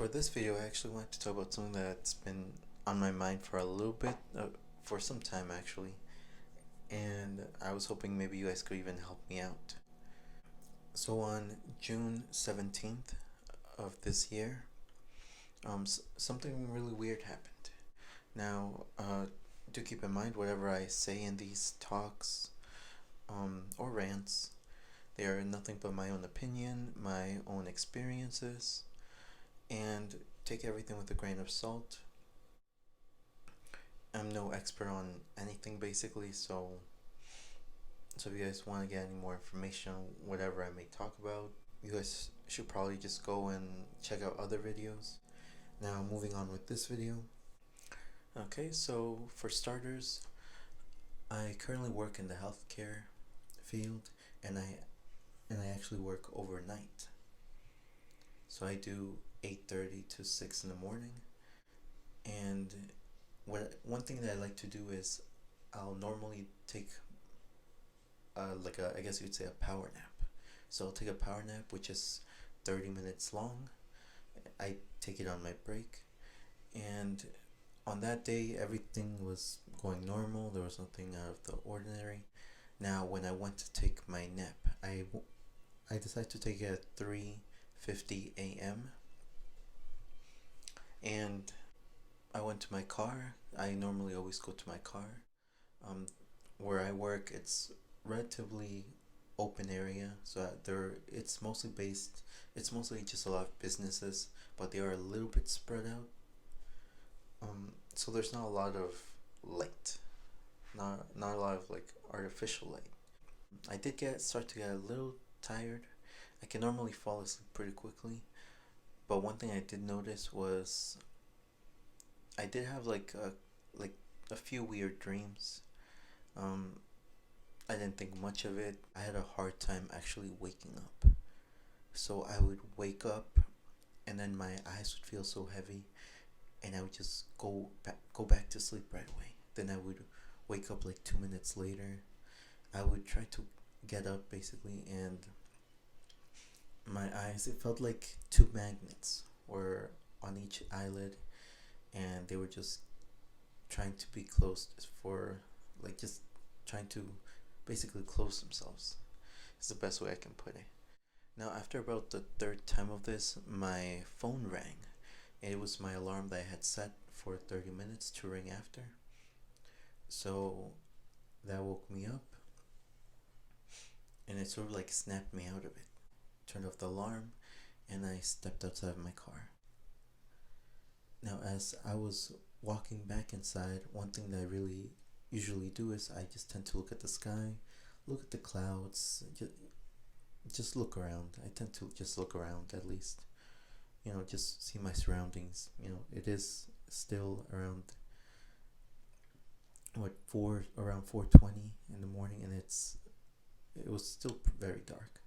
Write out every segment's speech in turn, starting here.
For this video, I actually wanted to talk about something that's been on my mind for a little bit, for some time actually, and I was hoping maybe you guys could even help me out. So on June 17th of this year, something really weird happened. Now, do keep in mind whatever I say in these talks or rants, they are nothing but my own opinion, my own experiences, and take everything with a grain of salt. I'm no expert on anything basically, so if you guys want to get any more information on whatever I may talk about, you guys should probably just go and check out other videos. Now moving on with this video. Okay, so for starters, I currently work in the healthcare field, and I actually work overnight. So I do 8:30 to 6 in the morning, and one thing that I like to do is I'll normally take I guess you'd say a power nap. So I'll take a power nap which is 30 minutes long. I take it on my break, and on that day everything was going normal. There was nothing out of the ordinary. Now when I went to take my nap, I decided to take it at 3:50 a.m. and I went to my car. I normally always go to my car. Where I work, it's relatively open area, so it's mostly just a lot of businesses, but they are a little bit spread out. So there's not a lot of light, not a lot of like artificial light. I did start to get a little tired. I can normally fall asleep pretty quickly, but one thing I did notice was I did have like a few weird dreams. I didn't think much of it. I had a hard time actually waking up. So I would wake up, and then my eyes would feel so heavy, and I would just go back to sleep right away. Then I would wake up like 2 minutes later. I would try to get up basically, and my eyes, it felt like two magnets were on each eyelid, and they were just trying to be closed for just trying to basically close themselves. It's the best way I can put it. Now after about the third time of this, my phone rang. It was my alarm that I had set for 30 minutes to ring after. So that woke me up, and it sort of like snapped me out of it. Turned off the alarm, and I stepped outside of my car. Now as I was walking back inside, one thing that I really usually do is I just tend to look at the sky, look at the clouds, just look around. I tend to just look around, at least, just see my surroundings. It is still around around 4:20 in the morning, and it was still very dark.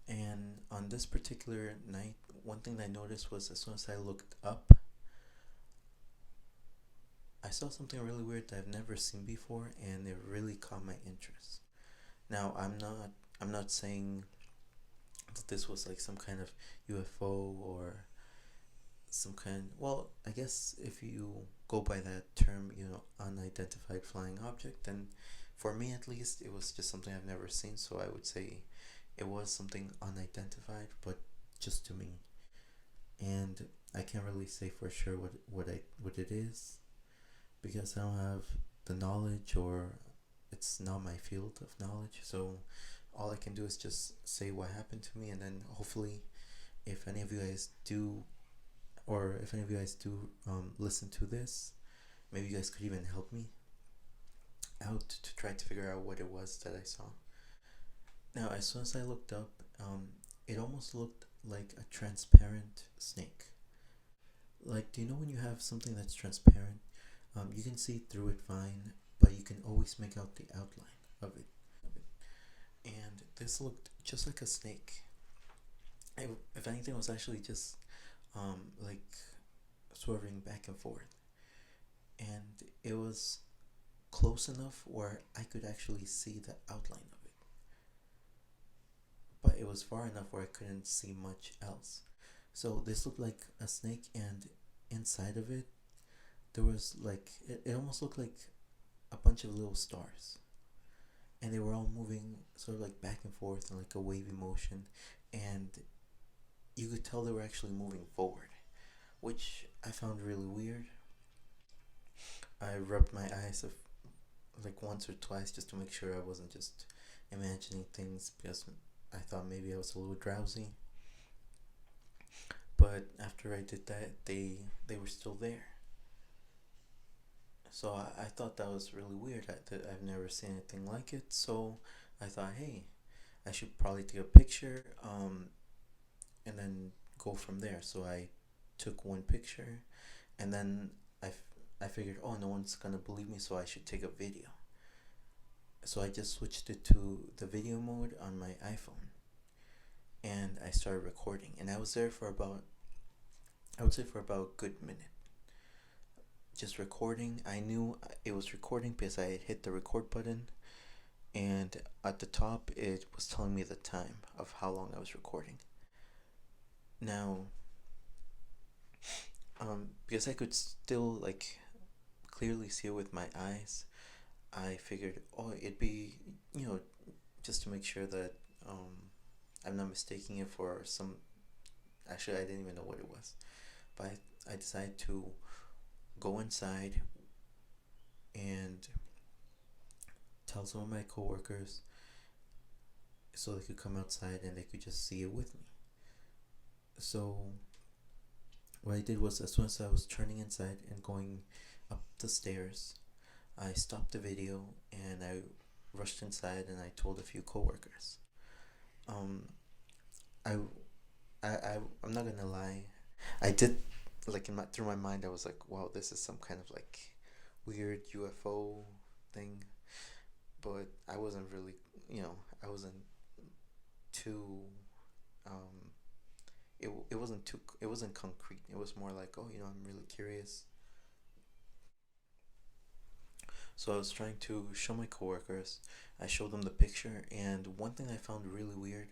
And on this particular night, one thing that I noticed was as soon as I looked up, I saw something really weird that I've never seen before, and it really caught my interest. Now I'm not saying that this was like some kind of UFO or some kind, well, I guess if you go by that term, unidentified flying object, then for me at least it was just something I've never seen, so I would say it was something unidentified, but just to me. And I can't really say for sure what it is, because I don't have the knowledge, or it's not my field of knowledge. So all I can do is just say what happened to me, and then hopefully if any of you guys do listen to this, maybe you guys could even help me out to try to figure out what it was that I saw. Now as soon as I looked up, it almost looked like a transparent snake. Like, do you know when you have something that's transparent? You can see through it fine, but you can always make out the outline of it. And this looked just like a snake. If anything, it was actually just like swerving back and forth. And it was close enough where I could actually see the outline of it. But it was far enough where I couldn't see much else. So this looked like a snake, and inside of it, there was like, it almost looked like a bunch of little stars. And they were all moving sort of like back and forth in like a wavy motion. And you could tell they were actually moving forward, which I found really weird. I rubbed my eyes like once or twice just to make sure I wasn't just imagining things, because I thought maybe I was a little drowsy. But after I did that, they were still there. So I thought that was really weird. I've never seen anything like it. So I thought, hey, I should probably take a picture, and then go from there. So I took one picture, and then I figured, oh, no one's gonna believe me, so I should take a video. So I just switched it to the video mode on my iPhone, and I started recording. And I was there for about, I would say, for about a good minute, just recording. I knew it was recording because I had hit the record button, and at the top it was telling me the time of how long I was recording. Now, because I could still like clearly see it with my eyes, I figured, oh, it'd be, you know, just to make sure that I'm not mistaking it for some. Actually, I didn't even know what it was, but I decided to go inside and tell some of my coworkers so they could come outside and they could just see it with me. So what I did was, as soon as I was turning inside and going up the stairs, I stopped the video and I rushed inside and I told a few coworkers. Um, I, I'm not gonna lie, I did, like, in my through my mind I was like, wow, this is some kind of like weird UFO thing, but I wasn't really, I wasn't too um it wasn't concrete. It was more like, oh, I'm really curious. So I was trying to show my coworkers. I showed them the picture, and one thing I found really weird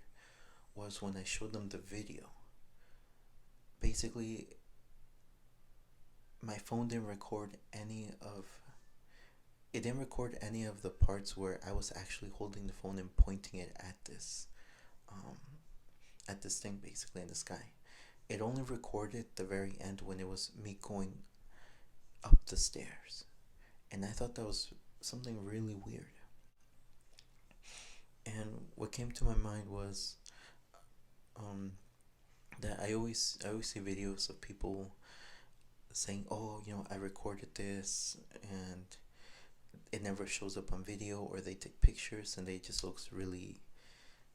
was when I showed them the video. Basically, my phone didn't record any of it didn't record any of the parts where I was actually holding the phone and pointing it um, at this thing, basically in the sky. It only recorded the very end when it was me going up the stairs, and I thought that was something really weird. And what came to my mind was, um, that I always see videos of people saying, oh, I recorded this, and it never shows up on video, or they take pictures and they just looks really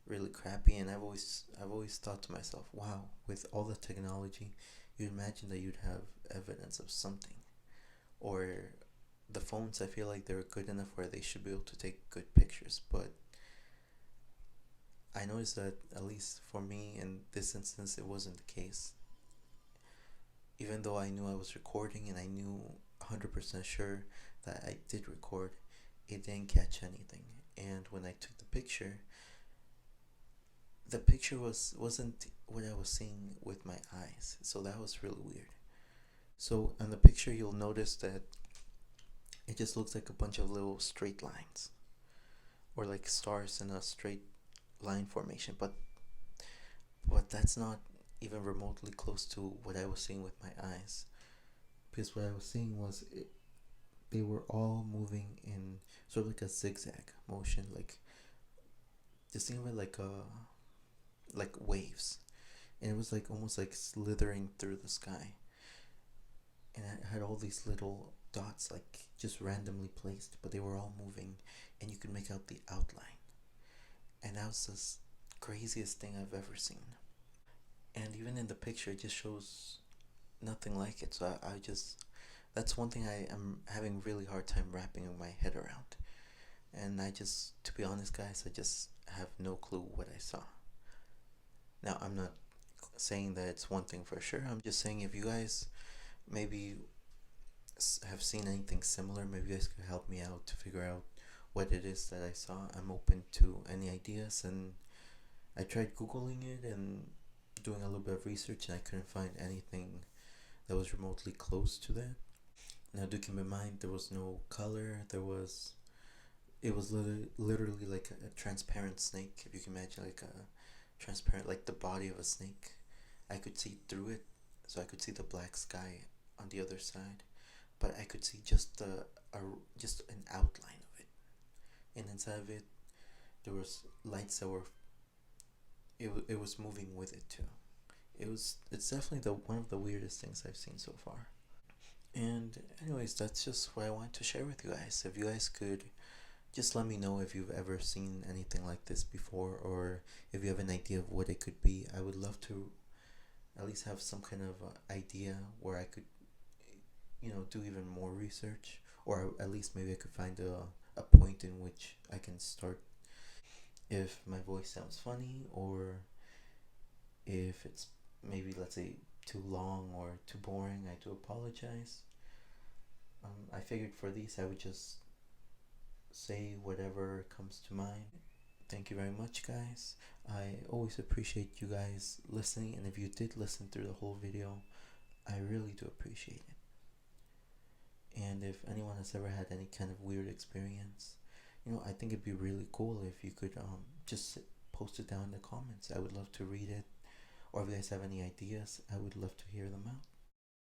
really crappy. And I've always thought to myself, wow, with all the technology, you'd imagine that you'd have evidence of something. Or the phones, I feel like they're good enough where they should be able to take good pictures. But I noticed that, at least for me in this instance, it wasn't the case. Even though I knew I was recording and I knew 100% sure that I did record, it didn't catch anything. And when I took the picture wasn't what I was seeing with my eyes. So that was really weird. So on the picture, you'll notice that it just looks like a bunch of little straight lines, or like stars in a straight line formation. But that's not even remotely close to what I was seeing with my eyes. Because what I was seeing was, they were all moving in sort of like a zigzag motion, like, just think of it like waves, and it was like almost like slithering through the sky, and it had all these little dots, like, just randomly placed, but they were all moving, and you could make out the outline. And that was the craziest thing I've ever seen. And even in the picture, it just shows nothing like it. So I just that's one thing I am having really hard time wrapping my head around. And to be honest, guys, I just have no clue what I saw. Now, I'm not saying that it's one thing for sure. I'm just saying, if you guys maybe have seen anything similar, maybe you guys could help me out to figure out what it is that I saw. I'm open to any ideas, and I tried Googling it, and doing a little bit of research and I couldn't find anything that was remotely close to that. Now, do keep in mind there was no color. It was literally like a transparent snake. If you can imagine, like a transparent, like the body of a snake. I could see through it, so I could see the black sky on the other side, but I could see just an outline of it, and inside of it there was lights that were it was moving with it too. It's definitely the one of the weirdest things I've seen so far. And anyways, that's just what I wanted to share with you guys. If you guys could just let me know if you've ever seen anything like this before, or if you have an idea of what it could be. I would love to at least have some kind of idea where I could, do even more research, or at least maybe I could find a point in which I can start. If my voice sounds funny, or if it's maybe, let's say, too long or too boring, I do apologize. I figured for these I would just say whatever comes to mind. Thank you very much, guys. I always appreciate you guys listening, and if you did listen through the whole video, I really do appreciate it. And if anyone has ever had any kind of weird experience, I think it'd be really cool if you could just post it down in the comments. I would love to read it. Or if you guys have any ideas, I would love to hear them out.